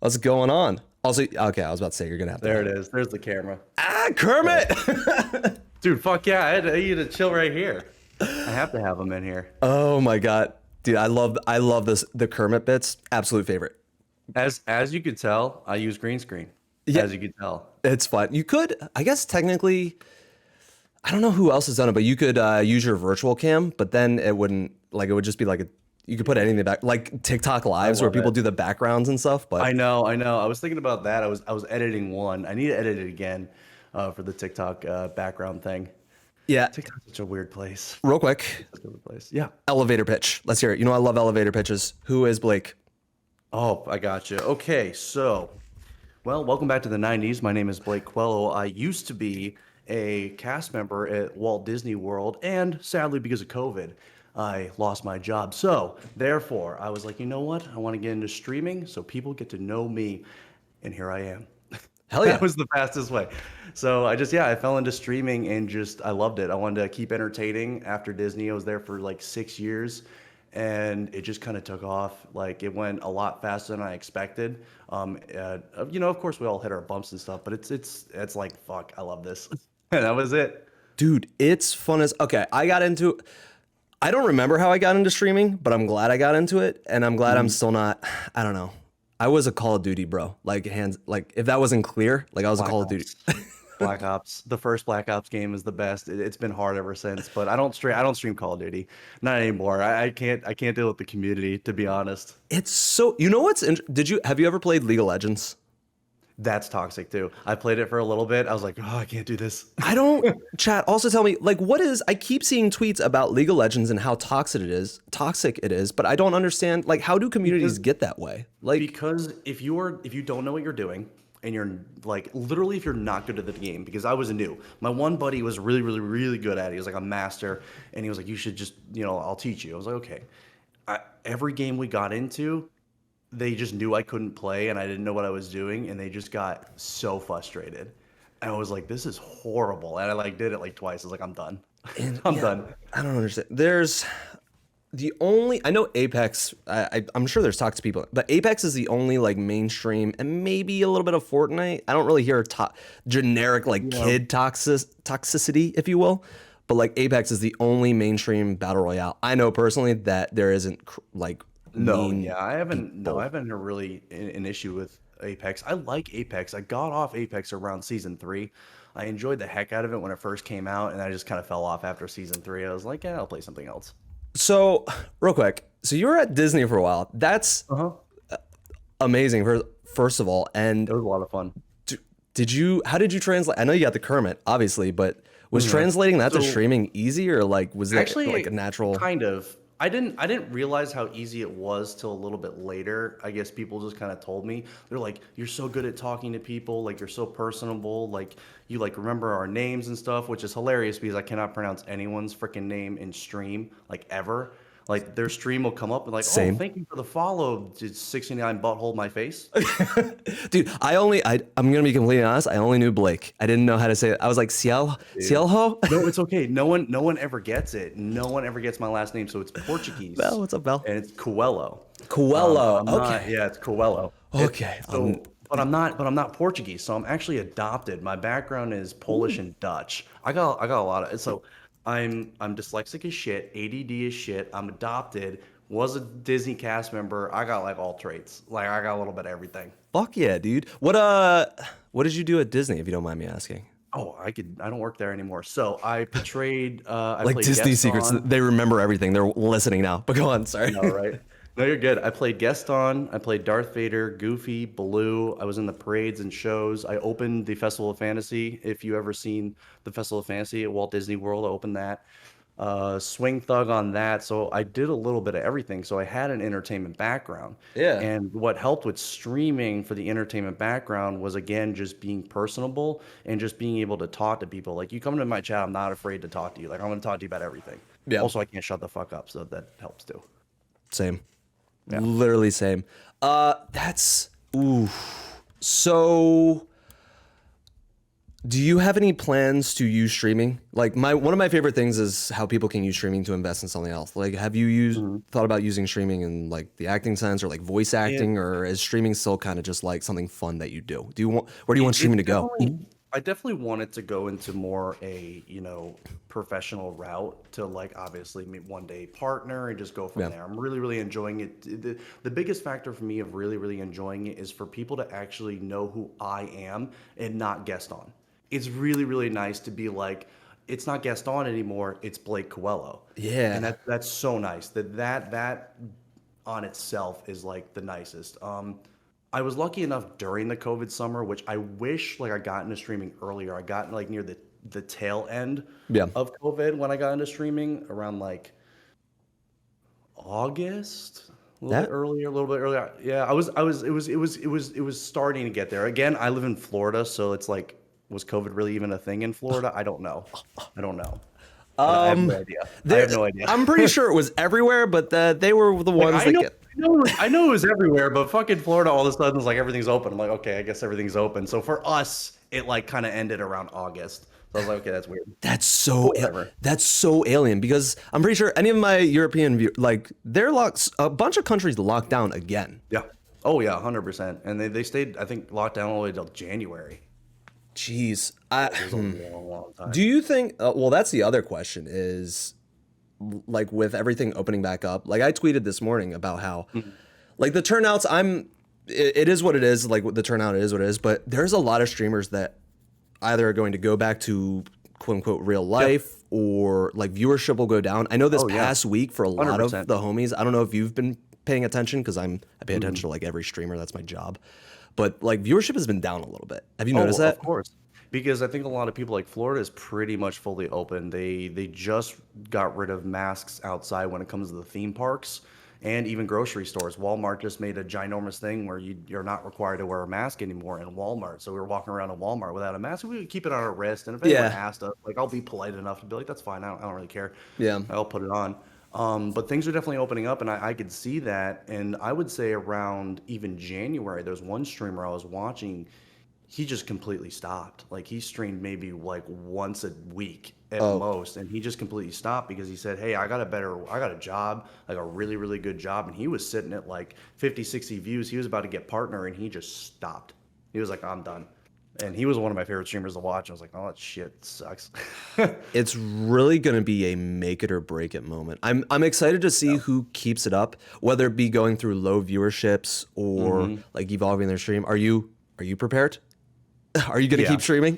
What's going on? Also, okay, I was about to say you're gonna have to. There it is. There's the camera. Ah, Kermit! Dude, fuck yeah. I need to chill right here. I have to have him in here. Oh my god, dude, I love this. The Kermit bits, absolute favorite. As you could tell, I use green screen. Yeah, As you could tell. it's fun. You could, I guess, technically, I don't know who else has done it, but you could use your virtual cam, but then it wouldn't like it would just be like you could put anything back, like TikTok lives where love people it. do the backgrounds and stuff. But I know, I know. I was thinking about that. I was editing one. I need to edit it again for the TikTok background thing. yeah, TikTok's such a weird place. real quick, Such a weird place. Yeah. elevator pitch. Let's hear it. You know I love elevator pitches. Who is Blake? Oh, I got you. Okay, so, well, welcome back to the 90s. My name is Blakecoelho. I used to be a cast member at Walt Disney World, and sadly, because of COVID, I lost my job. So, therefore, I was like, you know what? I want to get into streaming so people get to know me, and here I am. Hell That yeah. was the fastest way. So I fell into streaming and I loved it. I wanted to keep entertaining after Disney. I was there for like 6 years and it just kind of took off. Like it went a lot faster than I expected. Of course we all hit our bumps and stuff, but it's like, fuck, I love this. And that was it. Dude, it's fun as okay. I don't remember how I got into streaming, but I'm glad I got into it, and I'm glad I'm still not. I don't know. I was a Call of Duty bro. Like hands, like if that wasn't clear, like I was a Black Call of Duty. Ops. Black Ops. The first Black Ops game is the best. It's been hard ever since, but I don't stream Call of Duty. Not anymore. I can't deal with the community, to be honest. It's so. You know what's? Have you ever played League of Legends? That's toxic too. I played it for a little bit. I was like, oh, I can't do this. I don't. Chat. Also tell me like what is? I keep seeing tweets about League of Legends and how toxic it is. Toxic it is, but I don't understand. Like, how do communities get that way? Like, Because if you don't know what you're doing and you're like literally if you're not good at the game, because I was new. My one buddy was really, really, really good at it. He was like a master and he was like, you should just, I'll teach you. I was like, okay. Every game we got into, they just knew I couldn't play and I didn't know what I was doing and they just got so frustrated. And I was like, this is horrible. And I like did it like twice. I was like, I'm done. I'm yeah, done. I don't understand. I know Apex. I'm sure there's toxic people, but Apex is the only like mainstream and maybe a little bit of Fortnite. I don't really hear generic like kid toxicity, if you will. But like Apex is the only mainstream battle royale I know personally that there isn't like No, mean yeah, I haven't had really an issue with Apex. I like Apex. I got off Apex around season 3. I enjoyed the heck out of it when it first came out, and I just kind of fell off after season 3. I was like, yeah, I'll play something else. So, real quick, so you were at Disney for a while. That's Uh-huh. amazing. First of all, and It was a lot of fun. how did you translate? I know you got the Kermit, obviously, but was translating that to So streaming easy or like was it actually, like a natural? kind of. I didn't realize how easy it was till a little bit later. I guess people just kind of told me. They're like, "You're so good at talking to people. Like you're so personable. Like you like remember our names and stuff," which is hilarious because I cannot pronounce anyone's freaking name in stream like ever. Like their stream will come up and like, "Oh, Same. thank you for the follow." Did 69 butthole my face? Dude, I'm gonna be completely honest. I only knew Blake. I didn't know how to say it. I was like Cielho. No, it's okay. No one ever gets it. No one ever gets my last name, so it's Portuguese. Bell, what's up, Bell? And it's Coelho. Coelho. I'm not, Okay. yeah, it's Coelho. Okay. But I'm not Portuguese, so I'm actually adopted. My background is Polish and Dutch. I got a lot of so I'm dyslexic as shit, ADD as shit. I'm adopted. Was a Disney cast member. I got like all traits. Like I got a little bit of everything. Fuck yeah, dude. What did you do at Disney, if you don't mind me asking? Oh, I don't work there anymore. So I portrayed. I Like played Disney secrets. Gaston. They remember everything. They're listening now. But go on, sorry. All right. No, you're good. I played Gaston. I played Darth Vader, Goofy, Baloo. I was in the parades and shows. I opened the Festival of Fantasy. If you ever seen the Festival of Fantasy at Walt Disney World, I opened that. Swing Thug on that. So I did a little bit of everything. So I had an entertainment background. Yeah. And what helped with streaming for the entertainment background was again just being personable and just being able to talk to people. Like you come into my chat, I'm not afraid to talk to you. Like I'm going to talk to you about everything. Yeah. Also, I can't shut the fuck up, so that helps too. Same. Yeah. Literally same. That's ooh. So Do you have any plans to use streaming? Like one of my favorite things is how people can use streaming to invest in something else. Like, have you thought about using streaming in like the acting sense or like voice It acting, or is streaming still kind of just like something fun that you do? Where do you want streaming it's to go? definitely I definitely want it to go into more a, professional route to like obviously meet one day partner and just go from Yeah. there. I'm really, really enjoying it. The biggest factor for me of really, really enjoying it is for people to actually know who I am and not guest on. It's really, really nice to be like, it's not guest on anymore, it's Blakecoelho. And Yeah. that's so nice. That on itself is like the nicest. I was lucky enough during the COVID summer, which I wish like I got into streaming earlier. I got like near the tail end Yeah. of COVID when I got into streaming around like August, That a little bit earlier. Yeah, it was starting to get there. Again, I live in Florida, so it's like, was COVID really even a thing in Florida? I don't know. I don't know. I have no idea. I there have no idea. I'm pretty sure it was everywhere, but they were the Like ones that get I know it was everywhere, but fucking Florida all of a sudden is like everything's open. I'm like, okay, I guess everything's open. So for us, it like kind of ended around August. So I was like, okay, that's weird. That's But so whatever. that's so alien because I'm pretty sure any of my European like they're locked. A bunch of countries locked down again. Yeah. Oh yeah, 100%. And they stayed, I think, locked down all the way till January. Jeez, It was a long, long time. do you think? Well, that's the other question is like with everything opening back up. Like I tweeted this morning about how like the turnouts. It is what it is. Like the turnout is what it is. But there's a lot of streamers that either are going to go back to quote unquote real Yep. life or like viewership will go down. I know this Oh yeah, past week for a lot of 100%. the homies, I don't know if you've been paying attention because I pay attention to like every streamer. That's my job. But like viewership has been down a little bit. Have you Oh, noticed of that? course. Because I think a lot of people like Florida is pretty much fully open. They just got rid of masks outside when it comes to the theme parks and even grocery stores. Walmart just made a ginormous thing where you're not required to wear a mask anymore in Walmart. So we were walking around in Walmart without a mask. We would keep it on our wrist, and if anyone Yeah. asked us, like I'll be polite enough to be like, "That's fine. I don't really care. Yeah. I'll put it on." But things are definitely opening up, and I could see that. And I would say around even January, there's one streamer I was watching. He just completely stopped. Like he streamed maybe like once a week at Oh, most, and he just completely stopped because he said, "Hey, I got a job, like a really, really good job." And he was sitting at like 50, 60 views. He was about to get partner, and he just stopped. He was like, "I'm done." And he was one of my favorite streamers to watch. I was like, "Oh, that shit sucks." it's really going to be a make it or break it moment. I'm excited to see who keeps it up, whether it be going through low viewerships or hmm like evolving their stream. Are you prepared? Are you going to Yeah. keep streaming?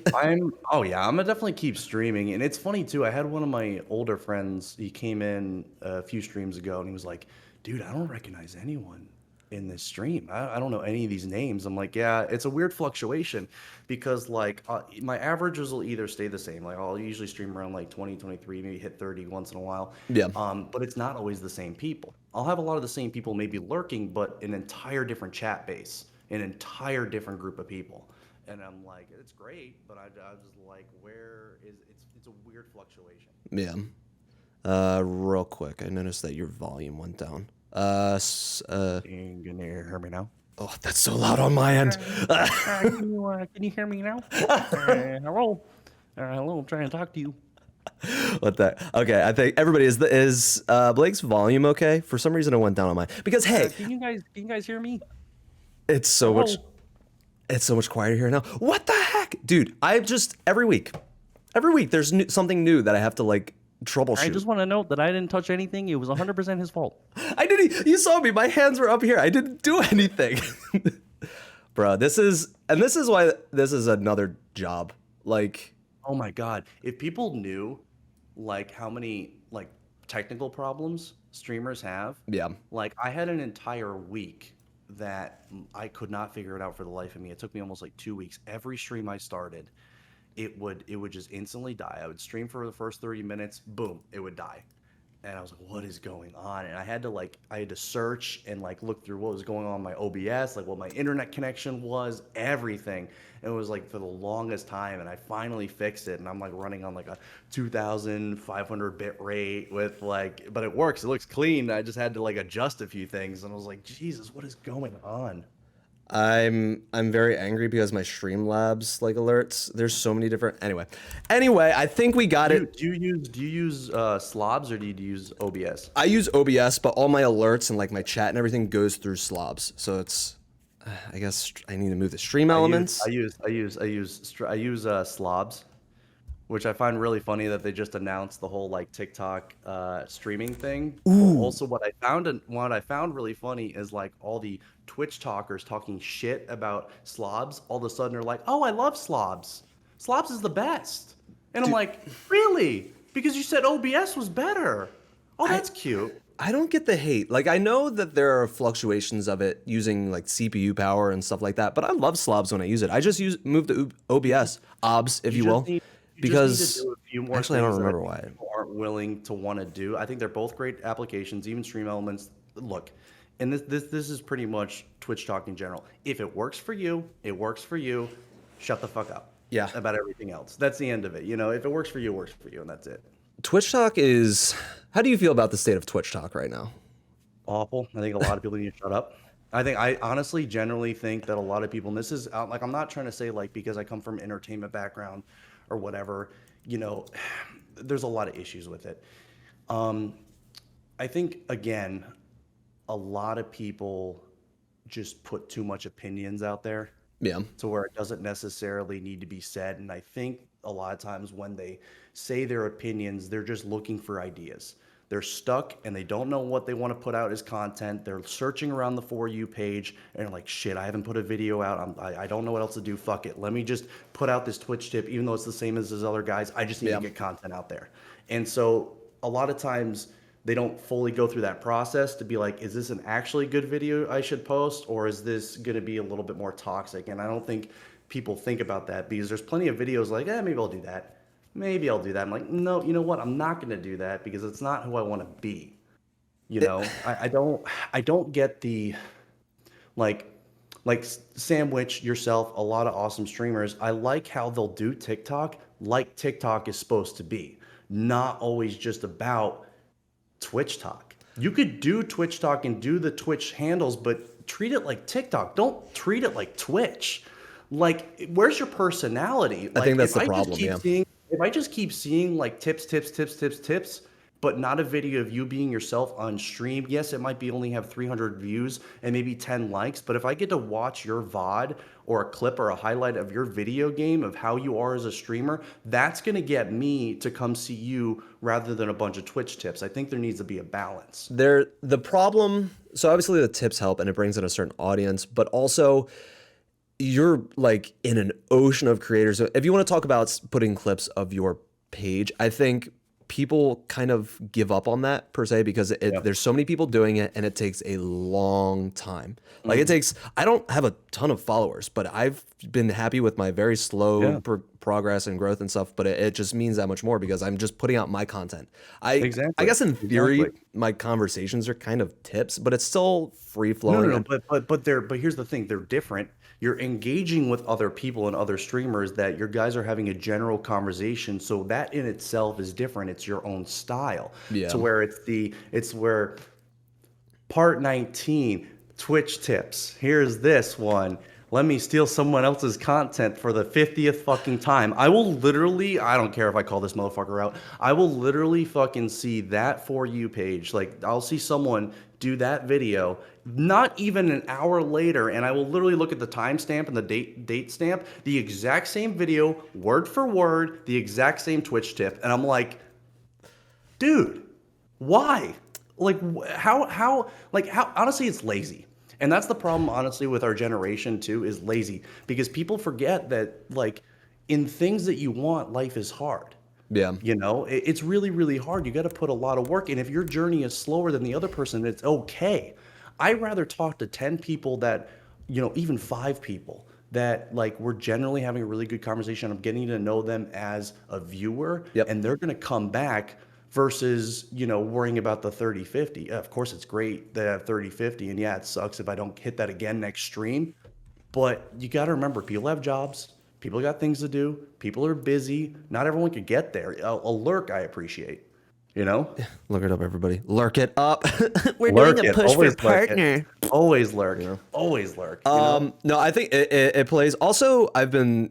Oh yeah, I'm gonna definitely keep streaming. And it's funny too. I had one of my older friends, he came in a few streams ago and he was like, "Dude, I don't recognize anyone in this stream. I don't know any of these names." I'm like, "Yeah, it's a weird fluctuation because like my averages will either stay the same. Like I'll usually stream around like 20, 23, maybe hit 30 once in a while. Yeah. But it's not always the same people. I'll have a lot of the same people maybe lurking, but an entire different chat base, an entire different group of people." And I'm like, it's great, but I was just like, where is it's a weird fluctuation. Yeah. Real quick, I noticed that your volume went down. Can you hear me now? Oh, that's so loud on my end. Can you hear me now? Hello? Hello, I'm trying to talk to you. What the? Okay, I think everybody is Blake's volume okay? For some reason, it went down on mine because hey, Can you guys hear me? it's so Hello? much. It's so much quieter here now. What the heck, dude? I just every week there's something new that I have to like troubleshoot. I just want to note that I didn't touch anything. It was 100% his fault. I didn't. You saw me. My hands were up here. I didn't do anything, bro. This is why this is another job. Like, Oh my God. If people knew like how many like technical problems streamers have, yeah, like I had an entire week that I could not figure it out for the life of me. It took me almost like 2 weeks. Every stream I started, it would just instantly die. I would stream for the first 30 minutes, boom, it would die. And I was like, what is going on? And I had to search and like look through what was going on my OBS, like what my internet connection was, everything. And it was like for the longest time, and I finally fixed it. And I'm like running on like a 2,500 bit rate with like, but it works. It looks clean. I just had to like adjust a few things, and I was like, Jesus, what is going on? I'm very angry because my Streamlabs like alerts. There's so many different. Anyway, I think we got it. Do you use slobs or do you use OBS? I use OBS, but all my alerts and like my chat and everything goes through slobs. So it's, I guess I need to move the stream elements. I use slobs, which I find really funny that they just announced the whole like TikTok streaming thing. Also, what I found really funny is like all the Twitch talkers talking shit about slobs. All of a sudden, are like, "Oh, I love slobs. Slobs is the best," and I'm like, "Really? Because you said OBS was better? Oh, that's cute." I don't get the hate. Like I know that there are fluctuations of it using like CPU power and stuff like that, but I love slobs when I use it. I just move to OBS, OBS, if you will, You just need to because do a few more actually I don't things that remember think why. people aren't willing to want to do. I think they're both great applications, even Stream Elements. Look, and this is pretty much Twitch talk in general. If it works for you, it works for you. Shut the fuck up. Yeah. About everything else. That's the end of it. You know, if it works for you, it works for you, and that's it. Twitch Talk is. How do you feel about the state of Twitch Talk right now? Awful. I think a lot of people need to shut up. I honestly generally think that a lot of people, and this is like, I'm not trying to say like because I come from entertainment background or whatever, you know, there's a lot of issues with it. I think again, a lot of people just put too much opinions out there Yeah. to where it doesn't necessarily need to be said. And I think a lot of times when they say their opinions, they're just looking for ideas. They're stuck and they don't know what they want to put out as content. They're searching around the For You page and they're like, shit, I haven't put a video out. I don't know what else to do. Fuck it. Let me just put out this Twitch tip, even though it's the same as those other guys. I just need to get content out there. And so a lot of times they don't fully go through that process to be like, is this an actually good video I should post, or is this going to be a little bit more toxic? And I don't think people think about that because there's plenty of videos like, maybe I'll do that. Maybe I'll do that. I'm like, no, you know what? I'm not going to do that because it's not who I want to be. You know, I don't get the like Sandwich, yourself, a lot of awesome streamers. I like how they'll do TikTok like TikTok is supposed to be, not always just about Twitch talk. You could do Twitch talk and do the Twitch handles, but treat it like TikTok. Don't treat it like Twitch. Like, where's your personality? I Like, think that's the problem. Yeah. If I just keep seeing like tips, but not a video of you being yourself on stream, yes, it might be only have 300 views and maybe 10 likes, but if I get to watch your VOD or a clip or a highlight of your video game of how you are as a streamer, that's going to get me to come see you rather than a bunch of Twitch tips. I think there needs to be a balance. The problem, so obviously the tips help and it brings in a certain audience, but also you're like in an ocean of creators. If you want to talk about putting clips of your page, I think people kind of give up on that per se because there's so many people doing it and it takes a long time. Like it takes, I don't have a ton of followers, but I've been happy with my very slow progress and growth and stuff, but it just means that much more because I'm just putting out my content. I guess in theory, my conversations are kind of tips, but it's still free flowing. But here's the thing, they're different. You're engaging with other people and other streamers that your guys are having a general conversation. So that in itself is different. It's your own style. Yeah. To where it's where part 19, Twitch tips. Here's this one. Let me steal someone else's content for the 50th fucking time. I will literally, I don't care if I call this motherfucker out. I will literally fucking see that For You page. Like, I'll see someone do that video, not even an hour later, and I will literally look at the timestamp and the date stamp, the exact same video, word for word, the exact same Twitch tip, and I'm like, dude, why? Like, how, honestly, it's lazy. And that's the problem, honestly, with our generation, too, is lazy. Because people forget that, like, in things that you want, life is hard. Yeah. You know, it's really, really hard. You got to put a lot of work in. If your journey is slower than the other person, it's okay. I'd rather talk to 10 people that, you know, even 5 people that, like, we're generally having a really good conversation. I'm getting to know them as a viewer, and they're going to come back versus, you know, worrying about the 30, 50. Of course, it's great that I have 30, 50. And yeah, it sucks if I don't hit that again next stream. But you got to remember, people have jobs. People got things to do. People are busy. Not everyone could get there. A lurk, I appreciate. You know, Look it up, everybody. Lurk it up. We're doing lurk a it, push for always lurk it, partner. always lurk, Yeah. always lurk. You know, No, I think it plays. Also, I've been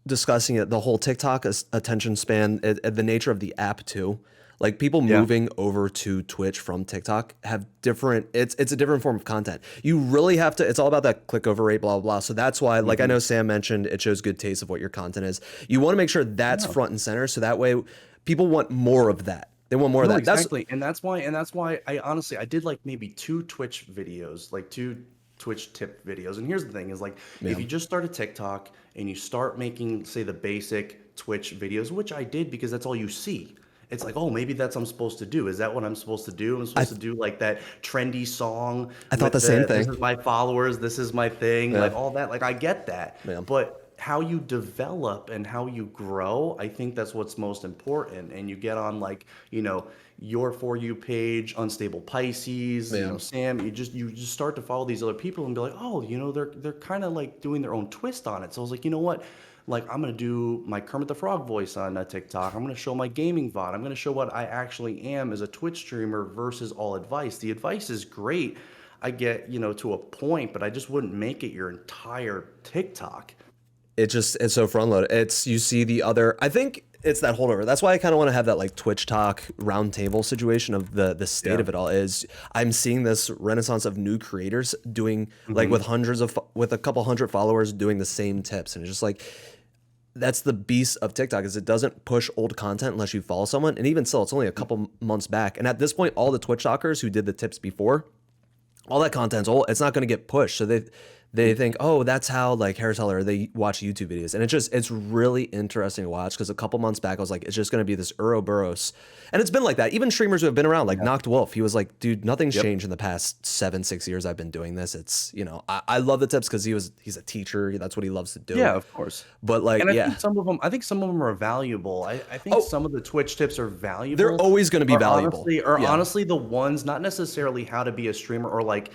discussing it, the whole TikTok attention span, the nature of the app too. Like people yeah, moving over to Twitch from TikTok have different. It's a different form of content. You really have to. It's all about that click over rate, blah blah blah. So that's why, like I know Sam mentioned, it shows good taste of what your content is. You want to make sure that's yeah. front and center, so that way people want more of that. They want more of No, that. That's exactly. And that's why I honestly I did like maybe two Twitch videos, like two Twitch tip videos. And here's the thing is like yeah. if you just start a TikTok and you start making say the basic Twitch videos, which I did because that's all you see. It's like, oh, maybe that's what I'm supposed to do. Is that what I'm supposed to do? I'm supposed to do like that trendy song I thought the with same the this thing. is my followers, this is my thing, Yeah, like all that. Like I get that. yeah. But how you develop and how you grow, I think that's what's most important. And you get on like, your For You page, Unstable Pisces, Yeah. Sam, you just start to follow these other people and be like, oh, they're kind of like doing their own twist on it. So I was like, you know what? Like I'm gonna do my Kermit the Frog voice on TikTok. I'm gonna show my gaming VOD. I'm gonna show what I actually am as a Twitch streamer versus all advice. The advice is great. I get, to a point, but I just wouldn't make it your entire TikTok. It's so front loaded. It's you see the other. I think it's that holdover. That's why I kind of want to have that like Twitch talk roundtable situation of the state Yeah. of it all. Is I'm seeing this renaissance of new creators doing like hmm with a couple hundred followers doing the same tips, and it's just like that's the beast of TikTok is it doesn't push old content unless you follow someone, and even still, it's only a couple months back. And at this point, all the Twitch talkers who did the tips before all that content's old. It's not going to get pushed. So they think, oh, that's how like Harris Heller, they watch YouTube videos. And it's really interesting to watch because a couple months back I was like, it's just going to be this Ouroboros. And it's been like that. Even streamers who have been around, like Yeah. Knocked Wolf, he was like, dude, nothing's Yep. changed in the past 7, 6 years I've been doing this. It's, I love the tips because he's a teacher. That's what he loves to do. Yeah, of course. But like, And yeah, I think some of them are valuable. I think oh, some of the Twitch tips are they're valuable. always going to be Or valuable. honestly, or Yeah. honestly, the ones not necessarily how to be a streamer or like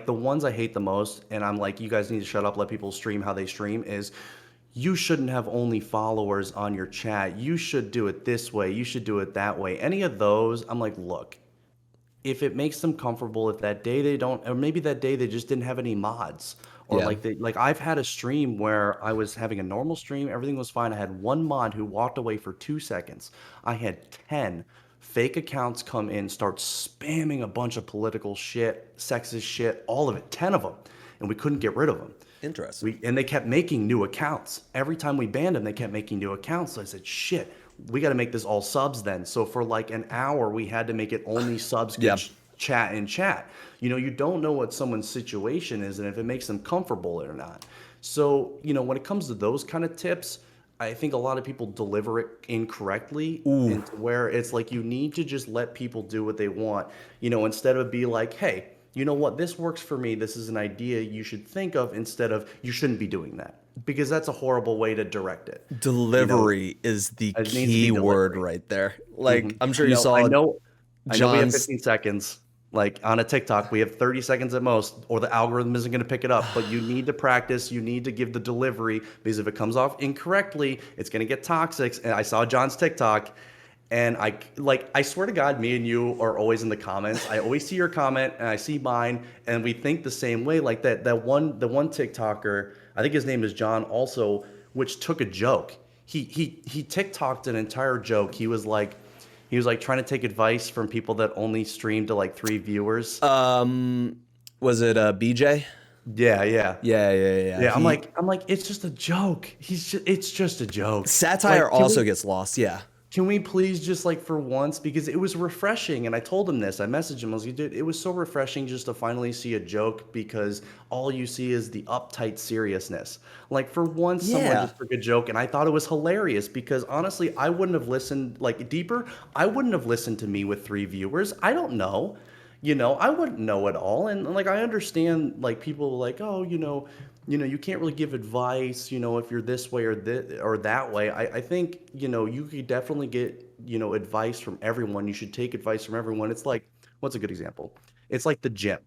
the ones I hate the most, and I'm like, you guys need to shut up, let people stream how they stream. Is you shouldn't have only followers on your chat. You should do it this way. You should do it that way. Any of those, I'm like, look, if it makes them comfortable, if that day they don't, or maybe that day they just didn't have any mods, or Yeah. like I've had a stream where I was having a normal stream, everything was fine. I had one mod who walked away for 2 seconds. I had 10 fake accounts come in, start spamming a bunch of political shit, sexist shit, all of it, 10 of them, and we couldn't get rid of them. Interesting. And they kept making new accounts. Every time we banned them, they kept making new accounts. So I said, shit, we got to make this all subs then. So for like an hour, we had to make it only subs could Yeah. chat and chat. You don't know what someone's situation is and if it makes them comfortable or not. So, when it comes to those kind of tips, I think a lot of people deliver it incorrectly into where it's like you need to just let people do what they want, instead of be like, hey, you know what, this works for me. This is an idea you should think of instead of you shouldn't be doing that because that's a horrible way to direct it. Delivery is the It needs to be key word delivery. right there. Like I'm sure I you know, saw I know we have John's 15 seconds. Like on a TikTok, we have 30 seconds at most, or the algorithm isn't going to pick it up. But you need to practice. You need to give the delivery because if it comes off incorrectly, it's going to get toxic. And I saw John's TikTok, and I swear to God, me and you are always in the comments. I always see your comment, and I see mine, and we think the same way. Like the one TikToker, I think his name is John, also, which took a joke. He TikToked an entire joke. He was like trying to take advice from people that only stream to like 3 viewers. was it BJ? Yeah, yeah. Yeah. Yeah, I'm like, it's just a joke. It's just a joke. Satire Like, can also we, gets lost. Yeah. can we please just like for once, because it was refreshing, and I told him this. I messaged him. I was like, dude, it was so refreshing just to finally see a joke because all you see is the uptight seriousness. Like for once, someone Yeah. just took a joke, and I thought it was hilarious because honestly, I wouldn't have listened like deeper. I wouldn't have listened to me with 3 viewers. I don't know. I wouldn't know it all. And like I understand like people like, oh, you can't really give advice, if you're this way or that way. I think, you could definitely get, advice from everyone. You should take advice from everyone. It's like, what's a good example? It's like the gym.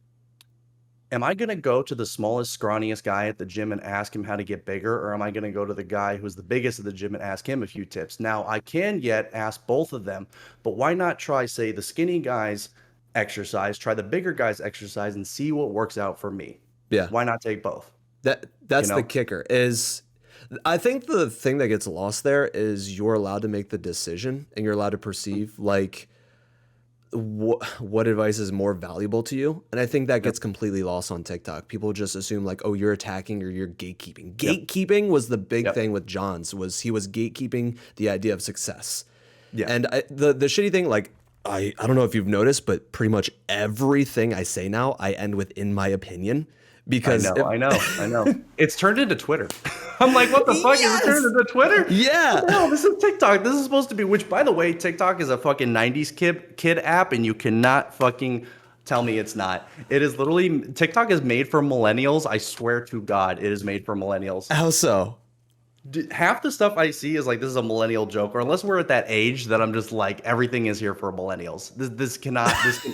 am I going to go to the smallest, scrawniest guy at the gym and ask him how to get bigger? Or am I going to go to the guy who's the biggest at the gym and ask him a few tips? Now, I can yet ask both of them, but why not try, say, the skinny guy's exercise, try the bigger guy's exercise, and see what works out for me? Yeah. Why not take both? You That's the know? kicker is I think the thing that gets lost there is you're allowed to make the decision and you're allowed to perceive like what advice is more valuable to you. And I think that Yep. gets completely lost on TikTok. People just assume like, oh, you're attacking or you're gatekeeping. Yep. Gatekeeping was the big Yep. thing with John's was he was gatekeeping the idea of success. Yeah. And the shitty thing, like I don't know if you've noticed, but pretty much everything I say now, I end with "in my opinion" because I know. It's turned into Twitter. I'm like, what the fuck? Is it turned into Twitter? Yeah. No, this is TikTok. This is supposed to be, which by the way, TikTok is a fucking 90s kid app, and you cannot fucking tell me it's not. It is literally, TikTok is made for millennials. I swear to God, it is made for millennials. How so? Half the stuff I see is like, this is a millennial joke, or unless we're at that age that I'm just like, everything is here for millennials. This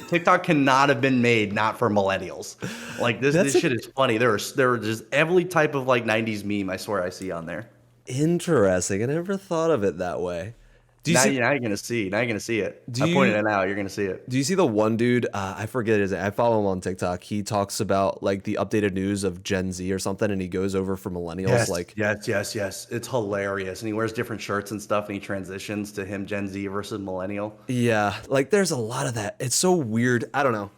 TikTok cannot have been made not for millennials. Like this shit is funny. There are just every type of like 90s meme I swear I see on there. Interesting. I never thought of it that way. Do you Now, see? now you're gonna see. Now you're gonna see it. Do I pointed you it out. You're gonna see it. do you see the one dude? I forget his name. I follow him on TikTok. He talks about like the updated news of Gen Z or something, and he goes over for millennials. Like, Yes. It's hilarious, and he wears different shirts and stuff, and he transitions to him Gen Z versus millennial. yeah, like there's a lot of that. It's so weird. I don't know.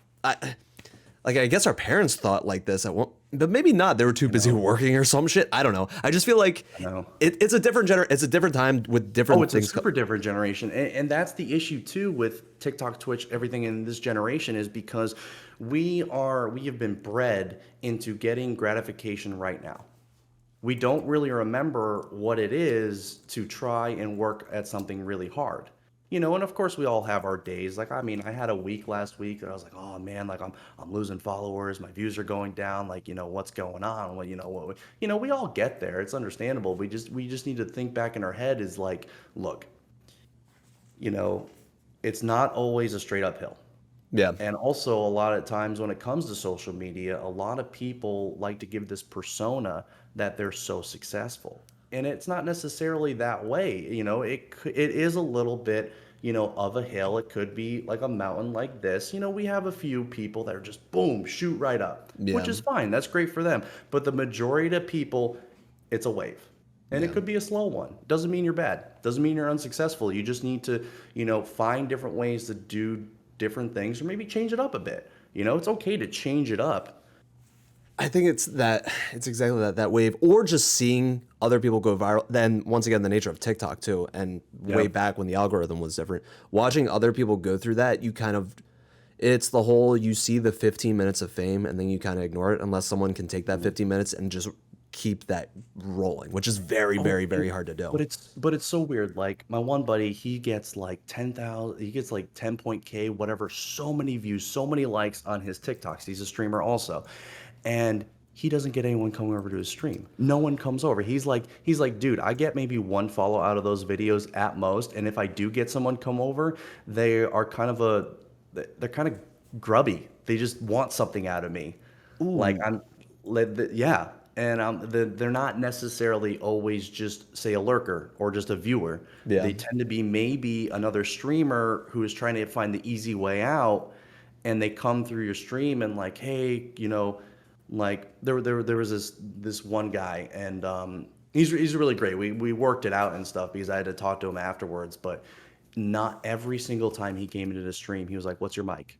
I guess our parents thought like this at one, but maybe not. They were too busy working or some shit. I don't know. I just feel like know. it's a different it's a different time with different Oh, it's a things. super different generation, and that's the issue too with TikTok, Twitch, everything in this generation is because we have been bred into getting gratification right now. We don't really remember what it is to try and work at something really hard. And of course we all have our days. Like, I mean, I had a week last week that I was like, oh man, like I'm losing followers, my views are going down, like, what's going on? Well, we all get there. It's understandable. We just need to think back in our head is like, look, you know, it's not always a straight uphill. Yeah, And also, a lot of times when it comes to social media, a lot of people like to give this persona that they're so successful. And it's not necessarily that way. It is a little bit, of a hill. It could be like a mountain like this. We have a few people that are just boom, shoot right up, yeah, which is fine. That's great for them. But the majority of people, it's a wave. And it yeah. could be a slow one. Doesn't mean you're bad. Doesn't mean you're unsuccessful. You just need to, find different ways to do different things or maybe change it up a bit. It's okay to change it up. I think it's exactly that wave, or just seeing other people go viral. Then once again, the nature of TikTok too, and way Yep. back when the algorithm was different, watching other people go through that, it's the whole you see the 15 minutes of fame and then you kind of ignore it unless someone can take that 15 minutes and just keep that rolling, which is very, very, very hard to But do. it's so weird. Like my one buddy, he gets like 10,000, he gets like 10 K, whatever, so many views, so many likes on his TikToks. He's a streamer also. And he doesn't get anyone coming over to his stream. No one comes over. He's like, dude, I get maybe one follow out of those videos at most. And if I do get someone come over, they are they're kind of grubby. They just want something out of me. Like yeah, and they're not necessarily always just say a lurker or just a viewer. Yeah. They tend to be maybe another streamer who is trying to find the easy way out, and they come through your stream and like, hey, like there was this one guy, and he's really great. We worked it out and stuff because I had to talk to him afterwards, but not every single time he came into the stream, he was like, "What's your mic?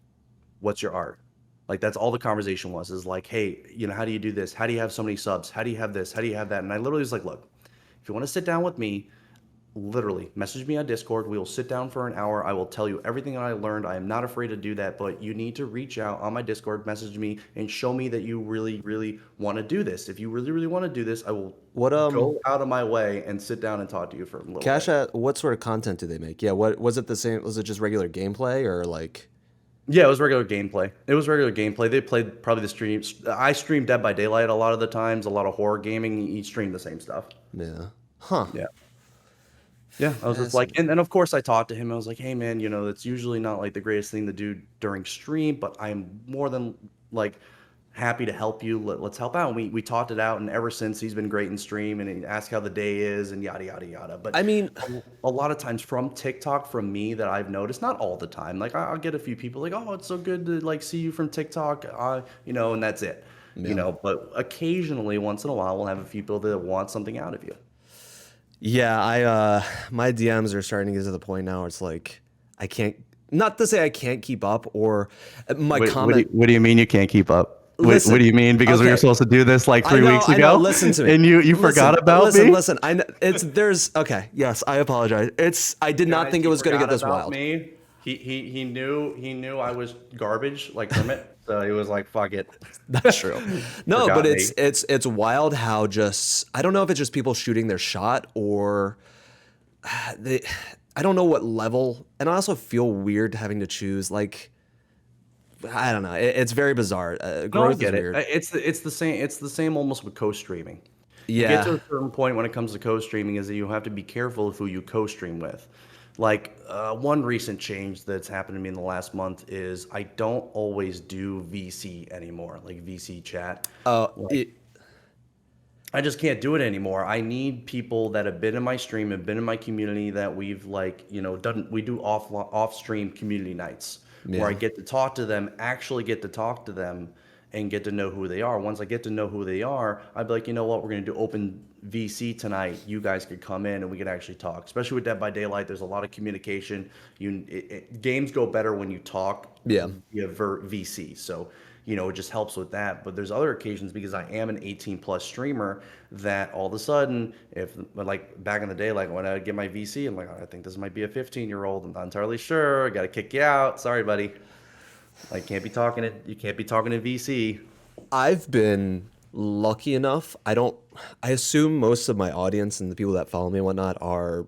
What's your art?" Like that's all the conversation was is like, hey, how do you do this? How do you have so many subs? How do you have this? How do you have that? And I literally was like, look, if you want to sit down with me, literally message me on Discord. We will sit down for an hour. I will tell you everything that I learned. I am not afraid to do that, but you need to reach out on my Discord, message me, and show me that you really, really want to do this. If you really, really want to do this, I will What go out of my way and sit down and talk to you for a little Cash bit. at what sort of content do they make? Yeah, what was it the same? Was it just regular gameplay or like? Yeah, it was regular gameplay. It was regular gameplay. They played probably the streams. I streamed Dead by Daylight a lot of the times, a lot of horror gaming. He streamed the same stuff. Yeah. Huh. Yeah. Yeah, I was just like, and then of course I talked to him. I was like, hey man, it's usually not like the greatest thing to do during stream, but I'm more than like happy to help you. Let's help out. And we talked it out, and ever since he's been great in stream, and he asked how the day is and yada yada yada. But I mean, a lot of times from TikTok, from me, that I've noticed, not all the time. Like I'll get a few people like, oh, it's so good to like see you from TikTok, and that's it. But occasionally, once in a while, we'll have a few people that want something out of you. yeah, my DMs are starting to get to the point now where it's like I can't. Not to say I can't keep up, or my comment. What do you mean you can't keep up? Listen, what do you mean? Because we were okay. supposed to do this like 3 weeks ago. I know. Listen to me. And you forgot about me? Listen. Okay. Yes, I apologize. I did not think it was going to get this wild. Me. He knew I was garbage like Kermit. So he was like, fuck it. That's true. No, Forgot but me. it's wild how I don't know if it's just people shooting their shot or I don't know what level, and I also feel weird having to choose. Like, I don't know. It's very bizarre. Growth is weird. It's the same. It's the same almost with co-streaming. You Yeah. get to a certain point when it comes to co-streaming is that you have to be careful of who you co-stream with. Like one recent change that's happened to me in the last month is I don't always do VC anymore, like VC chat. I just can't do it anymore. I need people that have been in my stream, have been in my community, that we've done. We do off stream community nights where I get to talk to them, actually get to talk to them, and get to know who they are. Once I get to know who they are, I'd be like, you know what, we're gonna do open VC tonight. You guys could come in and we could actually talk. Especially with Dead by Daylight, there's a lot of communication. Games go better when you talk via VC. So it just helps with that. But there's other occasions, because I am an 18 plus streamer, that all of a sudden, if like back in the day, like when I would get my VC, I'm like, I think this might be a 15-year-old. I'm not entirely sure. I got to kick you out. Sorry, buddy. You can't be talking to VC. I've been lucky enough. I assume most of my audience and the people that follow me and whatnot are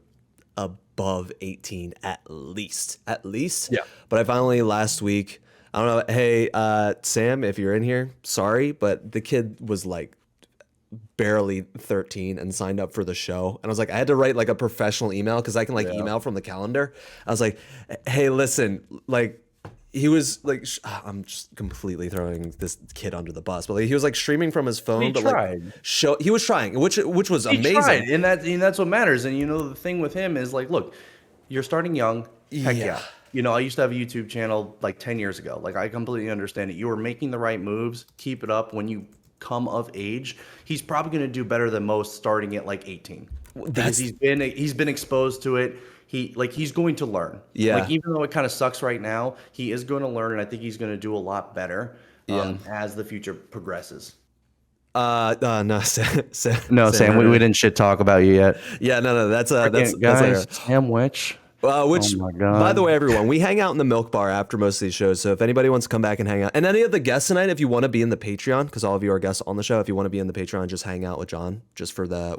above 18 at least. Yeah. But I finally last week, I don't know. Hey, Sam, if you're in here, sorry, but the kid was like barely 13 and signed up for the show. And I was like, I had to write like a professional email because I can email from the calendar. I was like, hey, listen, like he was like, I'm just completely throwing this kid under the bus, but like, he was like streaming from his phone. He was trying, which was amazing. Tried, and that's what matters. And the thing with him is like, look, you're starting young. Heck yeah. I used to have a YouTube channel like 10 years ago. Like, I completely understand it. You were making the right moves. Keep it up. When you come of age, he's probably going to do better than most starting at like 18. Because he's been exposed to it. He's going to learn. Yeah. Like, even though it kind of sucks right now, he is going to learn, and I think he's going to do a lot better as the future progresses. No, Sam. Sam, we didn't shit talk about you yet. Yeah, no, that's guys. Sam Witch. Which, oh my God. By the way, everyone, we hang out in the Milk Bar after most of these shows. So if anybody wants to come back and hang out, and any of the guests tonight, if you want to be in the Patreon, because all of you are guests on the show, if you want to be in the Patreon, just hang out with John.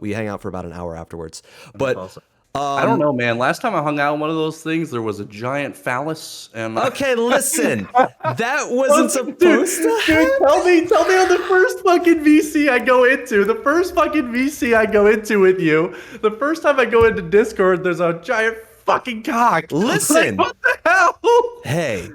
We hang out for about an hour afterwards. But awesome. I don't know, man. Last time I hung out in one of those things, there was a giant phallus. And okay, listen, that wasn't supposed to happen. Dude, tell me on the first fucking VC I go into. The first fucking VC I go into with you. The first time I go into Discord, there's a giant fucking cock. Listen. Like, what the hell? Hey.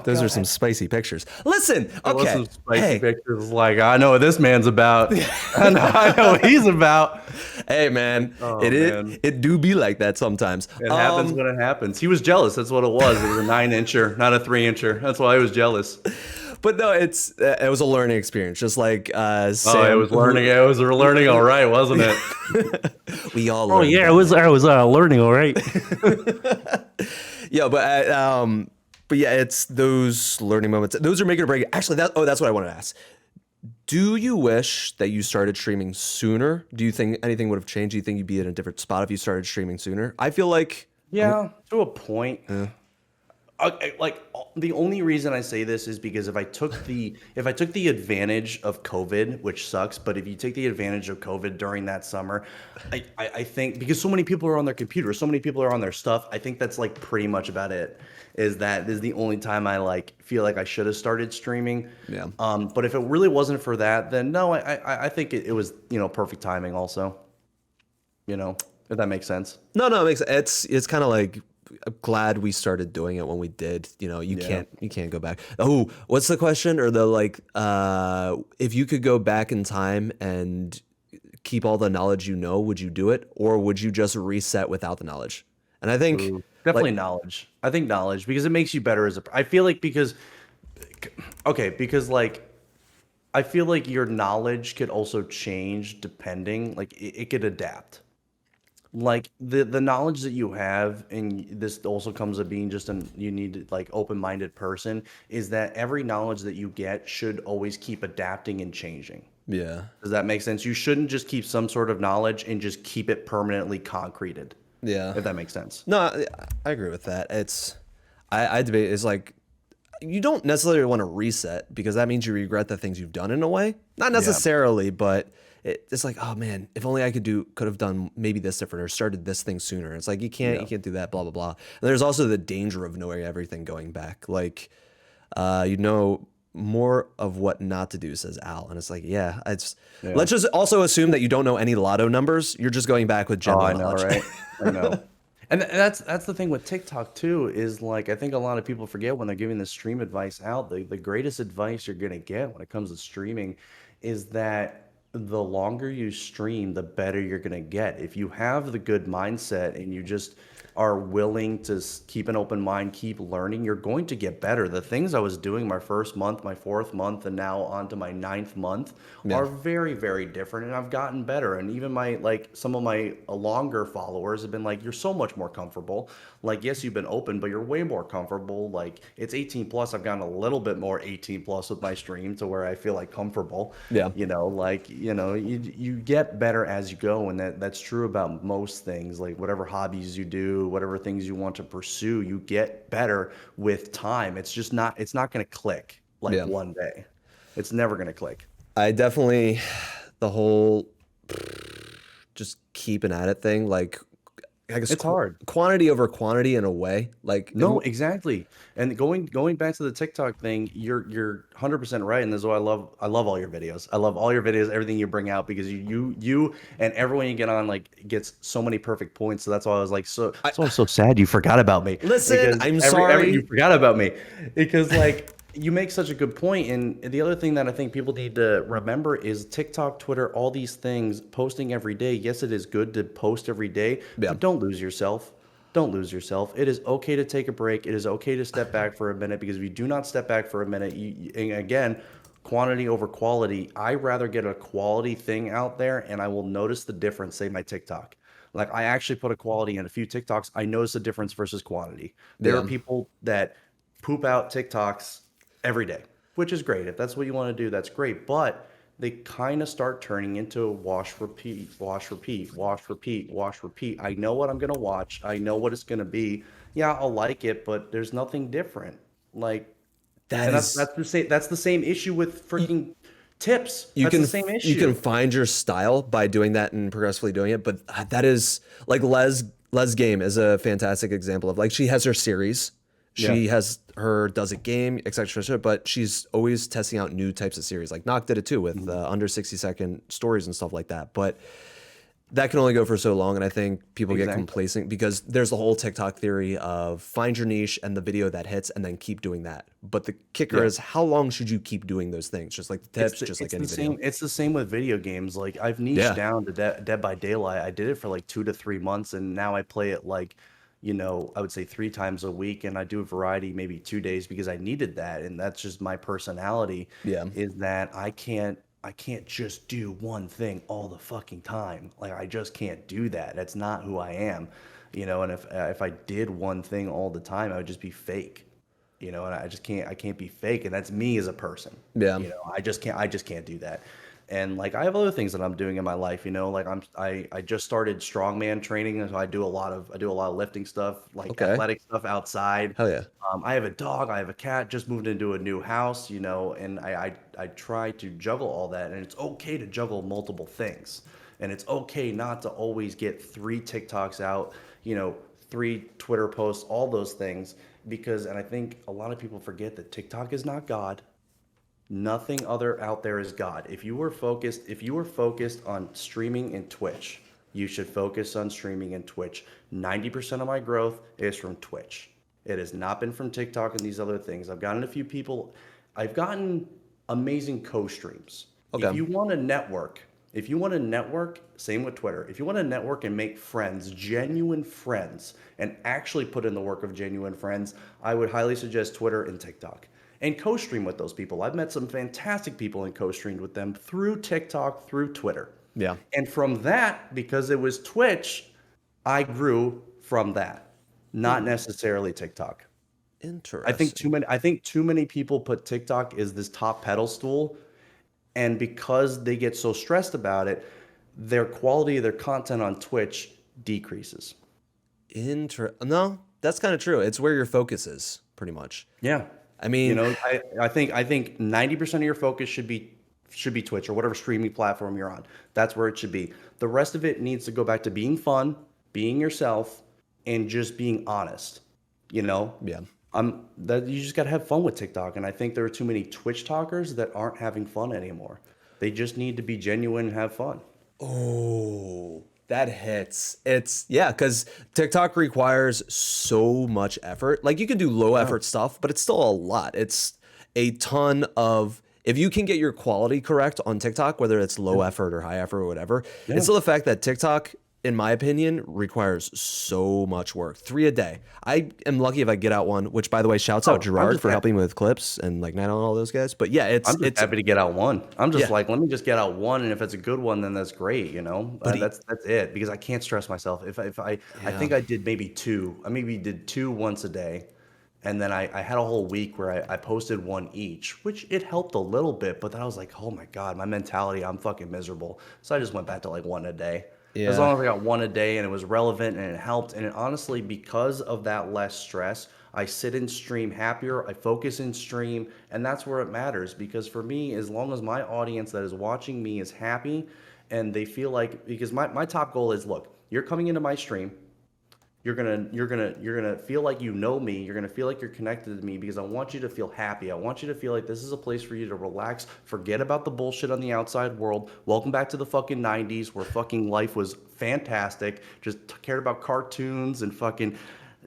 Those are some spicy pictures. Listen, okay. Some spicy pictures. Like, I know what this man's about. I know what he's about. Hey, man, it do be like that sometimes. It happens when it happens. He was jealous. That's what it was. It was a 9-incher, not a 3-incher. That's why I was jealous. But no, it was a learning experience, just like Sam. It was learning. It was learning, all right, wasn't it? We all. Oh yeah, I was learning, all right. Yeah, but yeah, it's those learning moments. Those are making or break. Actually, that's what I wanted to ask. Do you wish that you started streaming sooner? Do you think anything would have changed? Do you think you'd be in a different spot if you started streaming sooner? I feel like to a point. Like, the only reason I say this is because if I took the advantage of COVID, which sucks, but if you take the advantage of COVID during that summer, I think, because so many people are on their computers, so many people are on their stuff, I think that's like pretty much about it. Is the only time I like feel like I should have started streaming. Yeah. But if it really wasn't for that, then no, I think it was perfect timing also. If that makes sense. No, it makes it's kind of like glad we started doing it when we did. You know, Yeah. you can't go back. Oh, what's the question? Or the like, if you could go back in time and keep all the knowledge you know, would you do it? Or would you just reset without the knowledge? And I think Ooh, definitely like, knowledge. I think knowledge because it makes you better as a. I feel like because, okay, because like I feel like your knowledge could also change depending, like it could adapt. Like the knowledge that you have, and this also comes of being just an you need to, like open-minded person, is that every knowledge that you get should always keep adapting and changing. yeah. Does that make sense? You shouldn't just keep some sort of knowledge and just keep it permanently concreted, Yeah. if that makes sense. No, I agree with that. I debate is like, you don't necessarily want to reset because that means you regret the things you've done in a way. Not Yeah. necessarily, but it's like, oh man, if only I could have done maybe this different or started this thing sooner. It's like you Yeah. can't do that, blah blah blah. And there's also the danger of knowing everything going back. Like, you know more of what not to do, says Al, and it's like, yeah, it's. Yeah. Let's just also assume that you don't know any lotto numbers. You're just going back with Oh, general I know, knowledge. right? I know. And that's the thing with TikTok too, is like I think a lot of people forget when they're giving the stream advice out, the greatest advice you're gonna get when it comes to streaming is that the longer you stream, the better you're gonna get. If you have the good mindset and you just are willing to keep an open mind, keep learning, you're going to get better. The things I was doing my first month, my fourth month, and now on to my ninth month Yeah. are very, very different. And I've gotten better. And even my, like, some of my longer followers have been like, you're so much more comfortable. Like, yes, you've been open, but you're way more comfortable. Like, it's 18 plus. I've gotten a little bit more 18 plus with my stream to where I feel like comfortable. Yeah. You get better as you go. And that's true about most things. Like, whatever hobbies you do, whatever things you want to pursue, you get better with time. It's not going to click like Yeah. one day. It's never going to click. I definitely, the whole just keeping at it thing, like, I guess It's hard. quantity over quantity in a way. Like, No, exactly. And going back to the TikTok thing, you're 100% right. And this is why I love all your videos. I love all your videos, everything you bring out because you and everyone you get on like gets so many perfect points. So that's why I was like so I'm so sad you forgot about me. Listen, Because I'm every you sorry. forgot about me because like you make such a good point. And the other thing that I think people need to remember is TikTok, Twitter, all these things, posting every day. Yes, it is good to post every day, Yeah. but don't lose yourself. Don't lose yourself. It is okay to take a break. It is okay to step back for a minute because if you do not step back for a minute, and again, quantity over quality. I rather get a quality thing out there and I will notice the difference, say my TikTok. Like I actually put a quality in a few TikToks. I notice the difference versus quantity. There are Yeah. people that poop out TikToks every day, which is great. If that's what you want to do, that's great. But they kind of start turning into wash, repeat, wash, repeat, wash, repeat, wash, repeat. I know what I'm going to watch. I know what it's going to be. Yeah, I'll like it, but there's nothing different. Like, That and is, that's the same issue with freaking tips. you That's can the same you can issue. find your style by doing that and progressively doing it, but that is like Les Game is a fantastic example of, like, she has her series, Yeah. she has her does it game, etc., but she's always testing out new types of series. Like Knock did it too with under 60-second stories and stuff like that, but that can only go for so long. And I think people get Exactly. complacent because there's the whole TikTok theory of find your niche and the video that hits and then keep doing that. But the kicker Yeah. is, how long should you keep doing those things? Just like the tips, just like It's any the video. same. It's the same with video games. Like I've niched Yeah. down to Dead by Daylight. I did it for like 2 to 3 months, and now I play it like, I would say 3 times a week, and I do a variety, maybe 2 days because I needed that, and that's just my personality. Yeah. Is that I can't just do one thing all the fucking time. Like I just can't do that. That's not who I am. And if I did one thing all the time, I would just be fake. And I can't be fake, and that's me as a person. Yeah. I just can't do that. And like I have other things that I'm doing in my life, like I just started strongman training, so I do a lot of lifting stuff, like Okay. athletic stuff outside. Hell yeah. I have a dog, I have a cat, just moved into a new house, and I try to juggle all that, and it's okay to juggle multiple things, and it's okay not to always get 3 TikToks out, 3 Twitter posts, all those things, and I think a lot of people forget that TikTok is not God. Nothing other out there is God. If you were focused on streaming and Twitch, You should focus on streaming and Twitch. 90% of my growth is from Twitch. It has not been from TikTok and these other things. I've gotten a few people. I've gotten amazing co-streams. Okay. If you want to network, same with Twitter. If you want to network and make friends, genuine friends, and actually put in the work of genuine friends, I would highly suggest Twitter and TikTok. And co-stream with those people. I've met some fantastic people and co-streamed with them through TikTok, through Twitter. Yeah. And from that, because it was Twitch, I grew from that, not necessarily TikTok. Interesting. I think too many people put TikTok as this top pedestal, and because they get so stressed about it, their quality of their content on Twitch decreases. No, that's kind of true. It's where your focus is, pretty much. Yeah. I mean, I think 90% of your focus should be Twitch or whatever streaming platform you're on. That's where it should be. The rest of it needs to go back to being fun, being yourself, and just being honest. Yeah. That you just gotta have fun with TikTok, and I think there are too many Twitch talkers that aren't having fun anymore. They just need to be genuine and have fun. Oh, that hits. Because TikTok requires so much effort. Like you can do low effort stuff, but it's still a lot. It's a ton of, if you can get your quality correct on TikTok, whether it's low effort or high effort or whatever, it's still the fact that TikTok, in my opinion, requires so much work. 3 a day. I am lucky if I get out one, which by the way, shouts out Gerard for helping me with clips and like Nano and all those guys. But yeah, I'm just happy to get out one. I'm just like, let me just get out one, and if it's a good one, then that's great, you know. But that's it, because I can't stress myself. I think I did maybe two. I maybe did two once a day, and then I had a whole week where I posted one each, which it helped a little bit. But then I was like, oh my god, my mentality, I'm fucking miserable. So I just went back to like one a day. Yeah. As long as I got one a day and it was relevant and it helped. And honestly, because of that less stress, I sit and stream happier. I focus in stream. And that's where it matters. Because for me, as long as my audience that is watching me is happy and they feel like, because my top goal is, look, you're coming into my stream. You're gonna feel like you know me. You're gonna feel like you're connected to me, because I want you to feel happy. I want you to feel like this is a place for you to relax, forget about the bullshit on the outside world. Welcome back to the fucking 90s, where fucking life was fantastic. Just cared about cartoons and fucking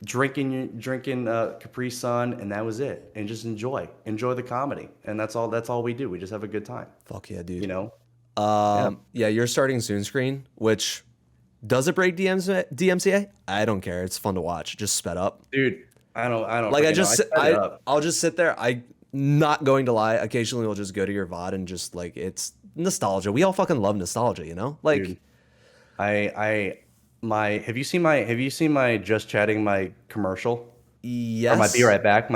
drinking Capri Sun, and that was it. And just enjoy the comedy, and that's all we do. We just have a good time. Fuck yeah, dude. You know. Yeah, you're starting Soon Screen, which. Does it break DMCA? I don't care. It's fun to watch. Just sped up. Dude, I don't like I'll just sit there. I not going to lie, occasionally we'll just go to your VOD and just like, it's nostalgia. We all fucking love nostalgia, you know? Like dude, have you seen my Just Chatting my commercial? Yes. Or my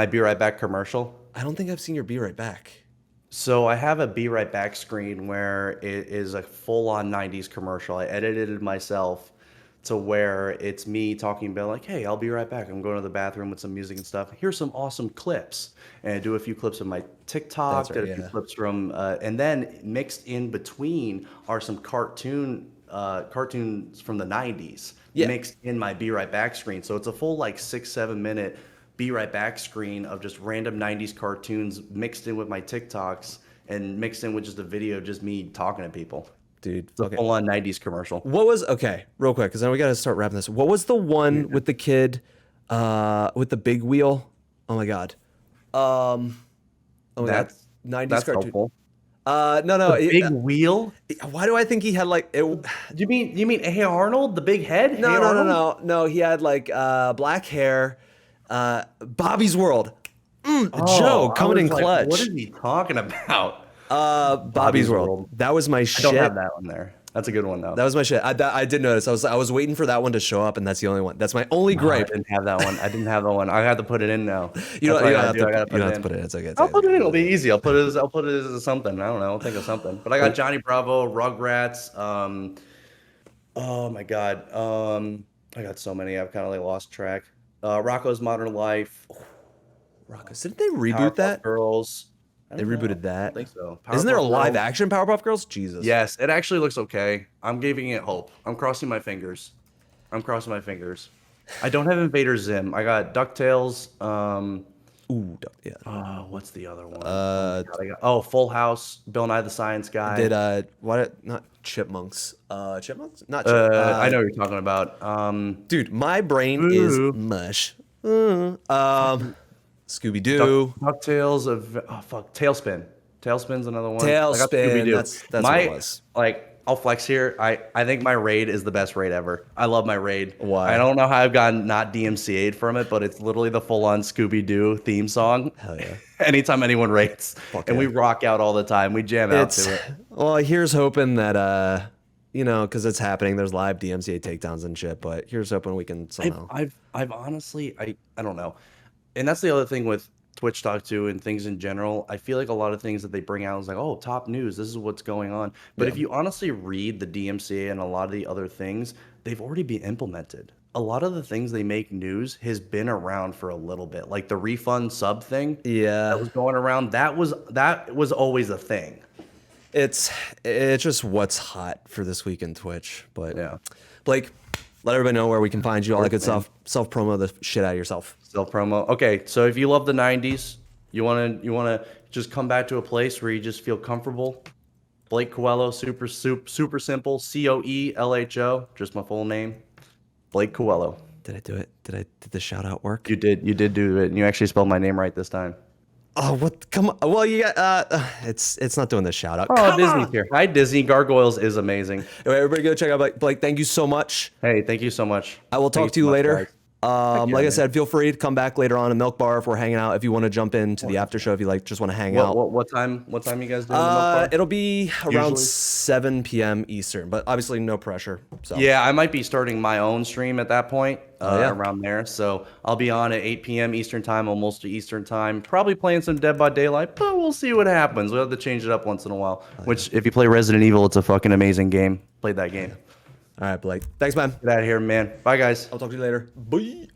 Be Right Back commercial? I don't think I've seen your Be Right Back. So I have a Be Right Back screen where it is a full-on 90s commercial. I edited it myself to where it's me talking about like, hey, I'll be right back. I'm going to the bathroom with some music and stuff. Here's some awesome clips. And I do a few clips of my TikTok, did a few clips from, and then mixed in between are some cartoons from the 90s mixed in my Be Right Back screen. So it's a full like 6-7 minute Be Right Back screen of just random 90s cartoons mixed in with my TikToks and mixed in with just a video, just me talking to people. Dude, it's a full-on 90s commercial. What was, okay, real quick, because then we got to start wrapping this. What was the one with the kid with the big wheel? Oh my God. That's 90s that's cartoon. helpful. No. Big wheel? Why do I think he had like it? You mean Hey Arnold, the big head? No. He had like black hair. Bobby's World. Joe coming in clutch. What is he talking about? Bobby's World. That was my shit. I don't have that one there. That's a good one though. That was my shit. I did notice. I was waiting for that one to show up, and that's the only one. That's my only gripe. I didn't have that one. I have to put it in now. You don't have to put it in. It's okay. I'll put it in. It'll be easy. I'll put it as something. I don't know. I'll think of something. But I got Johnny Bravo, Rugrats. Oh my God. I got so many. I've kind of like lost track. Rocko's Modern Life. Rocko's. Didn't they reboot that? Girls. They rebooted that. I think so. Isn't there a live action Powerpuff Girls? Jesus. Yes, it actually looks okay. I'm giving it hope. I'm crossing my fingers. I don't have Invader Zim. I got DuckTales. Ooh, yeah. What's the other one? Full House. Bill Nye the Science Guy. Did what? Not Chipmunks. Chipmunks? Not I know what you're talking about. Dude, my brain is mush. Scooby Doo. DuckTales of Tailspin. Tailspin's another one. Tailspin. That's what it was. I'll flex here. I think my raid is the best raid ever. I love my raid. Why? I don't know how I've gotten not DMCA'd from it, but it's literally the full-on Scooby-Doo theme song. Hell yeah. Anytime anyone raids. And we rock out all the time. We jam out to it. Well, here's hoping that because it's happening. There's live DMCA takedowns and shit. But here's hoping we can somehow. I've honestly I don't know, and that's the other thing with Twitch Talk too and things in general. I feel like a lot of things that they bring out is like, oh, top news. This is what's going on. But if you honestly read the DMCA and a lot of the other things, they've already been implemented. A lot of the things they make news has been around for a little bit, like the refund sub thing. Yeah, that was going around. That was always a thing. It's just what's hot for this week in Twitch. But yeah, Blake, let everybody know where we can find you. All that good stuff. Self promo the shit out of yourself. Self promo. Okay, so if you love the '90s, you wanna just come back to a place where you just feel comfortable. Blakecoelho, super simple. COELHO, just my full name. Blakecoelho. Did I do it? Did the shout out work? You did do it, and you actually spelled my name right this time. Oh, what? Come on. Well, you got it's not doing the shout out. Oh, Disney's here. Hi, Disney. Gargoyles is amazing. Anyway, everybody go check out Blake. Thank you so much. Hey, thank you so much. I will talk to you later. Guys. Like I said, feel free to come back later on in Milk Bar if we're hanging out. If you want to jump into the after show, if you just want to hang out. What time you guys doing? The Milk Bar? It'll be around 7 p.m. Eastern, but obviously no pressure. So yeah, I might be starting my own stream at that point. Around there, so I'll be on at 8 p.m. Eastern time, almost Eastern time. Probably playing some Dead by Daylight, but we'll see what happens. We'll have to change it up once in a while. Which, if you play Resident Evil, it's a fucking amazing game. Played that game. All right, Blake. Thanks, man. Get out of here, man. Bye, guys. I'll talk to you later. Bye.